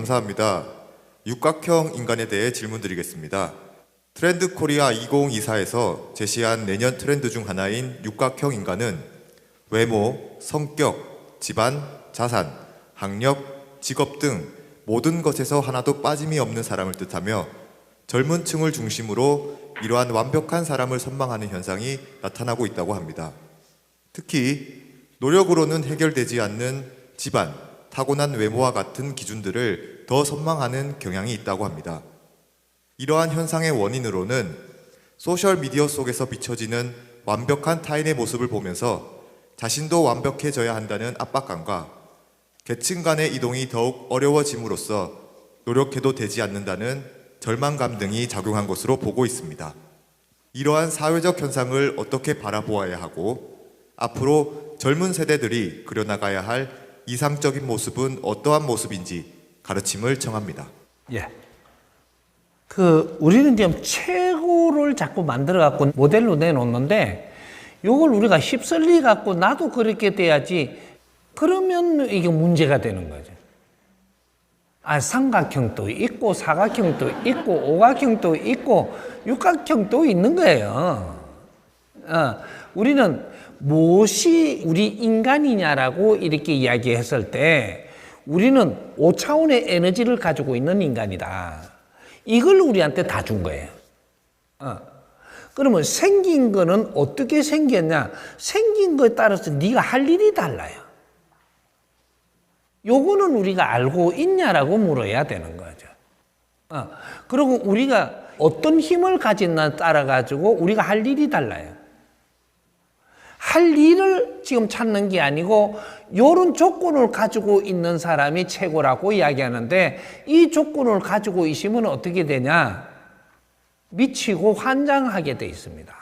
감사합니다. 육각형 인간에 대해 질문드리겠습니다. 트렌드 코리아 2024에서 제시한 내년 트렌드 중 하나인 육각형 인간은 외모, 성격, 집안, 자산, 학력, 직업 등 모든 것에서 하나도 빠짐이 없는 사람을 뜻하며 젊은 층을 중심으로 이러한 완벽한 사람을 선망하는 현상이 나타나고 있다고 합니다. 특히 노력으로는 해결되지 않는 집안, 타고난 외모와 같은 기준들을 더 선망하는 경향이 있다고 합니다. 이러한 현상의 원인으로는 소셜미디어 속에서 비춰지는 완벽한 타인의 모습을 보면서 자신도 완벽해져야 한다는 압박감과 계층 간의 이동이 더욱 어려워짐으로써 노력해도 되지 않는다는 절망감 등이 작용한 것으로 보고 있습니다. 이러한 사회적 현상을 어떻게 바라보아야 하고 앞으로 젊은 세대들이 그려나가야 할 이상적인 모습은 어떠한 모습인지 가르침을 청합니다. 예. 우리는 지금 최고를 자꾸 만들어 갖고 모델로 내놓는데 요걸 우리가 휩쓸리 갖고 나도 그렇게 돼야지 그러면 이게 문제가 되는 거죠. 삼각형도 있고 사각형도 있고 오각형도 있고 육각형도 있는 거예요. 우리는 무엇이 우리 인간이냐라고 이렇게 이야기했을 때 우리는 5차원의 에너지를 가지고 있는 인간이다. 이걸 우리한테 다 준 거예요. 그러면 생긴 거는 어떻게 생겼냐? 생긴 거에 따라서 네가 할 일이 달라요. 요거는 우리가 알고 있냐라고 물어야 되는 거죠. 그리고 우리가 어떤 힘을 가진나 따라 가지고 우리가 할 일이 달라요. 할 일을 지금 찾는 게 아니고 요런 조건을 가지고 있는 사람이 최고라고 이야기하는데 이 조건을 가지고 있으면 어떻게 되냐? 미치고 환장하게 돼 있습니다.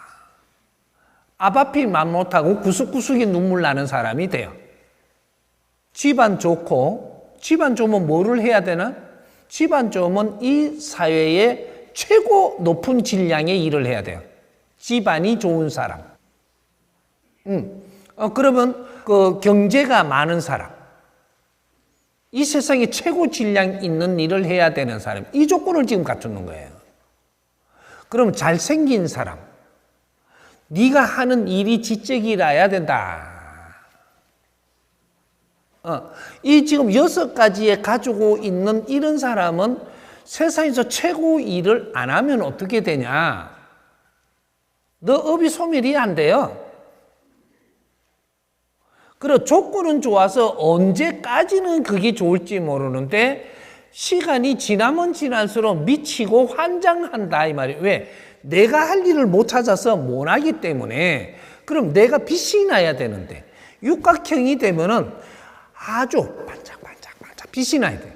앞앞이 맘 못하고 구석구석이 눈물 나는 사람이 돼요. 집안 좋고 집안 좋으면 뭐를 해야 되나? 집안 좋으면 이 사회의 최고 높은 질량의 일을 해야 돼요. 집안이 좋은 사람. 그러면 그 경제가 많은 사람. 이 세상에 최고 질량 있는 일을 해야 되는 사람. 이 조건을 지금 갖추는 거예요. 그럼 잘생긴 사람. 네가 하는 일이 지적이라야 된다. 이 지금 6가지에 가지고 있는 이런 사람은 세상에서 최고 일을 안 하면 어떻게 되냐? 너 업이 소멸이 안 돼요. 그리고 조건은 좋아서 언제까지는 그게 좋을지 모르는데 시간이 지나면 지날수록 미치고 환장한다 이 말이에요. 왜? 내가 할 일을 못 찾아서 못 하기 때문에. 그럼 내가 빛이 나야 되는데 육각형이 되면은 아주 반짝반짝 빛이 나야 돼.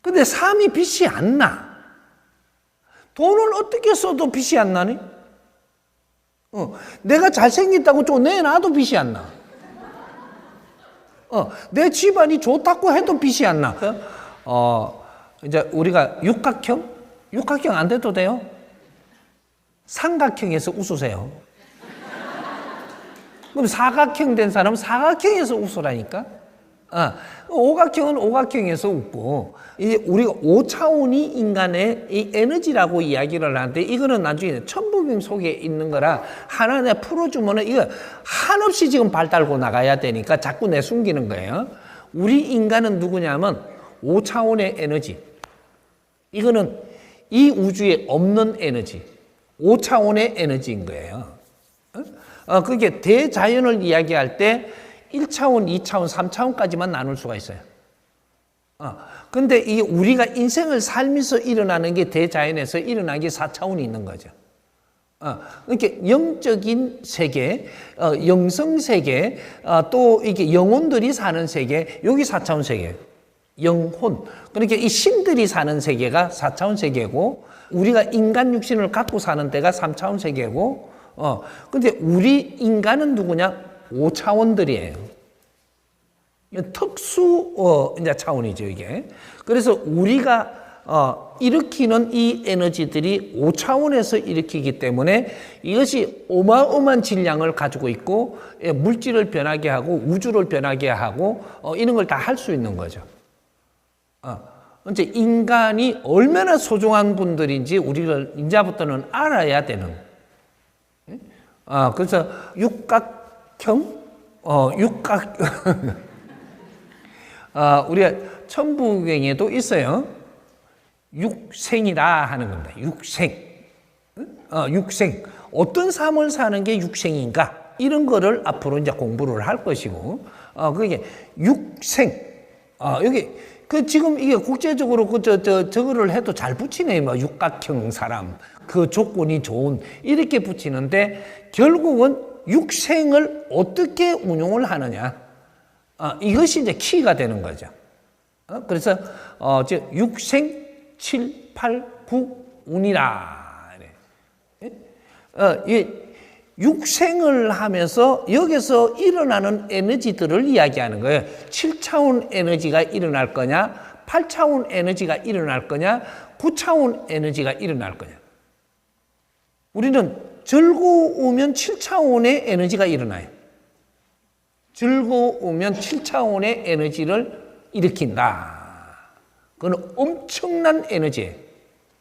근데 삶이 빛이 안 나. 돈을 어떻게 써도 빛이 안 나니? 내가 잘생겼다고 좀 내놔도 빛이 안 나. 내 집안이 좋다고 해도 빛이 안 나. 이제 우리가 육각형 안 돼도 돼요? 삼각형에서 웃으세요. 그럼 사각형 된 사람은 사각형에서 웃으라니까? 오각형은 오각형에서 웃고, 이제 우리가 5차원이 인간의 이 에너지라고 이야기를 하는데, 이거는 나중에 천부경 속에 있는 거라 하나 내가 풀어주면은 이거 한없이 지금 발달고 나가야 되니까 자꾸 내 숨기는 거예요. 우리 인간은 누구냐면 5차원의 에너지. 이거는 이 우주에 없는 에너지. 5차원의 에너지인 거예요. 그게 대자연을 이야기할 때 1차원, 2차원, 3차원까지만 나눌 수가 있어요. 근데 이 우리가 인생을 살면서 일어나는 게 대자연에서 일어나는 게 4차원이 있는 거죠. 그러니까 영적인 세계, 영성 세계, 또 이게 영혼들이 사는 세계, 여기 4차원 세계예요. 영혼. 그러니까 이 신들이 사는 세계가 4차원 세계고, 우리가 인간 육신을 갖고 사는 데가 3차원 세계고, 근데 우리 인간은 누구냐? 5차원들이에요. 특수 이제 차원이죠, 이게. 그래서 우리가 일으키는 이 에너지들이 5차원에서 일으키기 때문에 이것이 어마어마한 질량을 가지고 있고, 물질을 변하게 하고 우주를 변하게 하고 이런 걸 다 할 수 있는 거죠. 이제 인간이 얼마나 소중한 분들인지 우리가 이제부터는 알아야 되는. 그래서 육각형, 우리가 천부경에도 있어요. 육생이다 하는 겁니다. 육생. 육생. 어떤 삶을 사는 게 육생인가? 이런 거를 앞으로 이제 공부를 할 것이고, 그게 육생. 여기, 지금 이게 국제적으로 저거를 해도 잘 붙이네. 뭐, 육각형 사람. 그 조건이 좋은. 이렇게 붙이는데, 결국은 육생을 어떻게 운용을 하느냐. 이것이 이제 키가 되는 거죠. 그래서, 육생 7, 8, 9 운이라. 육생을 하면서 여기서 일어나는 에너지들을 이야기하는 거예요. 7차원 에너지가 일어날 거냐, 8차원 에너지가 일어날 거냐, 9차원 에너지가 일어날 거냐. 우리는 즐거우면 7차원의 에너지가 일어나요. 즐거우면 7차원의 에너지를 일으킨다. 그건 엄청난 에너지예요.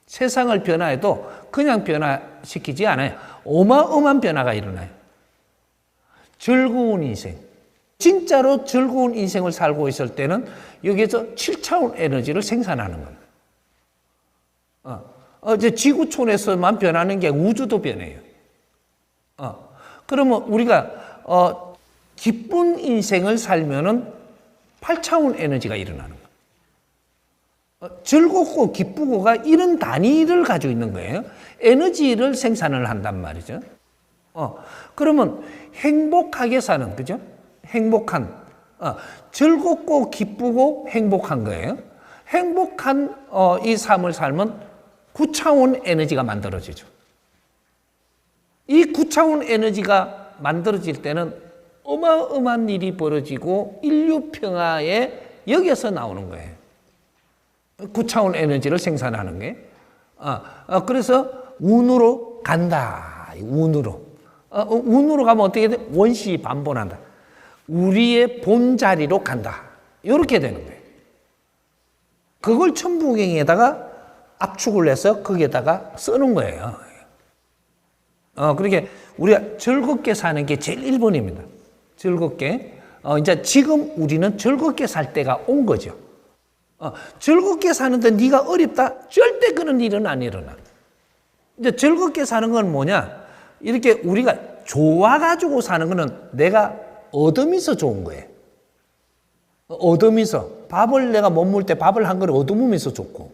세상을 변화해도 그냥 변화시키지 않아요. 어마어마한 변화가 일어나요. 즐거운 인생. 진짜로 즐거운 인생을 살고 있을 때는 여기에서 7차원 에너지를 생산하는 겁니다. 이제 지구촌에서만 변하는 게 우주도 변해요. 그러면 우리가 기쁜 인생을 살면은 8차원 에너지가 일어나는 거예요. 즐겁고 기쁘고가 이런 단위를 가지고 있는 거예요. 에너지를 생산을 한단 말이죠. 그러면 행복하게 사는, 그죠? 행복한, 즐겁고 기쁘고 행복한 거예요. 행복한 이 삶을 살면 9차원 에너지가 만들어지죠. 이 9차원 에너지가 만들어질 때는 어마어마한 일이 벌어지고 인류 평화에 여기서 나오는 거예요. 9차원 에너지를 생산하는 게. 그래서 운으로 간다. 운으로. 운으로 가면 어떻게 돼? 원시 반본한다. 우리의 본자리로 간다. 이렇게 되는 거예요. 그걸 천부경에다가 압축을 해서 거기에다가 쓰는 거예요. 그렇게 우리가 즐겁게 사는 게 제일 1번입니다. 즐겁게. 이제 지금 우리는 즐겁게 살 때가 온 거죠. 즐겁게 사는데 네가 어렵다? 절대 그런 일은 안 일어나. 이제 즐겁게 사는 건 뭐냐? 이렇게 우리가 좋아가지고 사는 거는 내가 얻으면서 좋은 거예요. 얻으면서. 밥을 내가 못 먹을 때 밥을 한 그릇 얻으면서 좋고,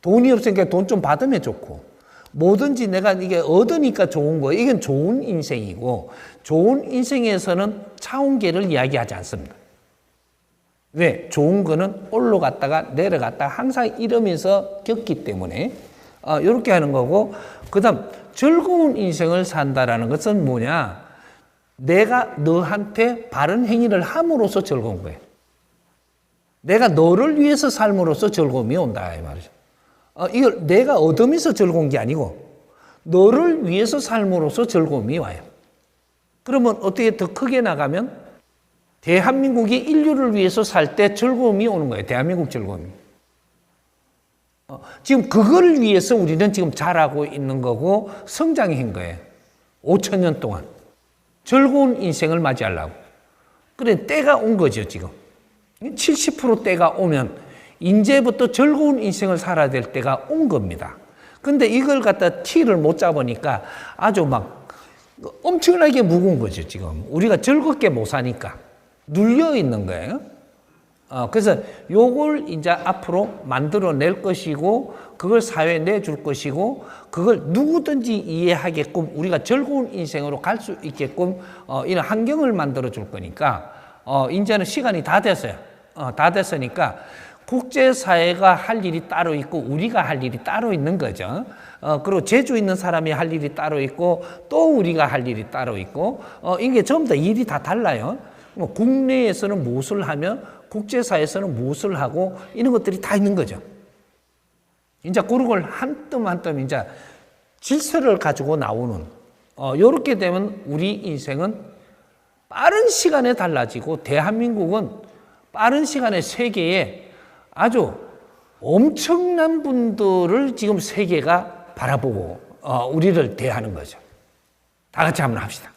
돈이 없으니까 돈 좀 받으면 좋고, 뭐든지 내가 이게 얻으니까 좋은 거예요. 이건 좋은 인생이고, 좋은 인생에서는 차원계를 이야기하지 않습니다. 왜? 좋은 거는 올라갔다가 내려갔다가 항상 이러면서 겪기 때문에 이렇게 하는 거고, 그 다음 즐거운 인생을 산다라는 것은 뭐냐? 내가 너한테 바른 행위를 함으로써 즐거운 거예요. 내가 너를 위해서 삶으로써 즐거움이 온다 이 말이죠. 이걸 내가 얻으면서 즐거운 게 아니고 너를 위해서 삶으로써 즐거움이 와요. 그러면 어떻게 더 크게 나가면 대한민국이 인류를 위해서 살 때 즐거움이 오는 거예요. 대한민국 즐거움이. 지금 그걸 위해서 우리는 지금 자라고 있는 거고 성장한 거예요. 5,000년 동안. 즐거운 인생을 맞이하려고. 그래, 때가 온 거죠, 지금. 70% 때가 오면 이제부터 즐거운 인생을 살아야 될 때가 온 겁니다. 근데 이걸 갖다 티를 못 잡으니까 아주 막 엄청나게 무거운 거죠, 지금. 우리가 즐겁게 못 사니까. 눌려 있는 거예요. 그래서 요걸 이제 앞으로 만들어낼 것이고, 그걸 사회에 내줄 것이고, 그걸 누구든지 이해하게끔 우리가 즐거운 인생으로 갈 수 있게끔 이런 환경을 만들어 줄 거니까, 이제는 시간이 다 됐어요. 다 됐으니까 국제사회가 할 일이 따로 있고 우리가 할 일이 따로 있는 거죠. 그리고 제주 있는 사람이 할 일이 따로 있고 또 우리가 할 일이 따로 있고, 이게 전부 다 일이 다 달라요. 뭐 국내에서는 무엇을 하면 국제사회에서는 무엇을 하고 이런 것들이 다 있는 거죠. 이제 그걸 한 뜸 한 뜸 이제 질서를 가지고 나오는, 요렇게 되면 우리 인생은 빠른 시간에 달라지고 대한민국은 빠른 시간에 세계에 아주 엄청난 분들을 지금 세계가 바라보고 우리를 대하는 거죠. 다 같이 한번 합시다.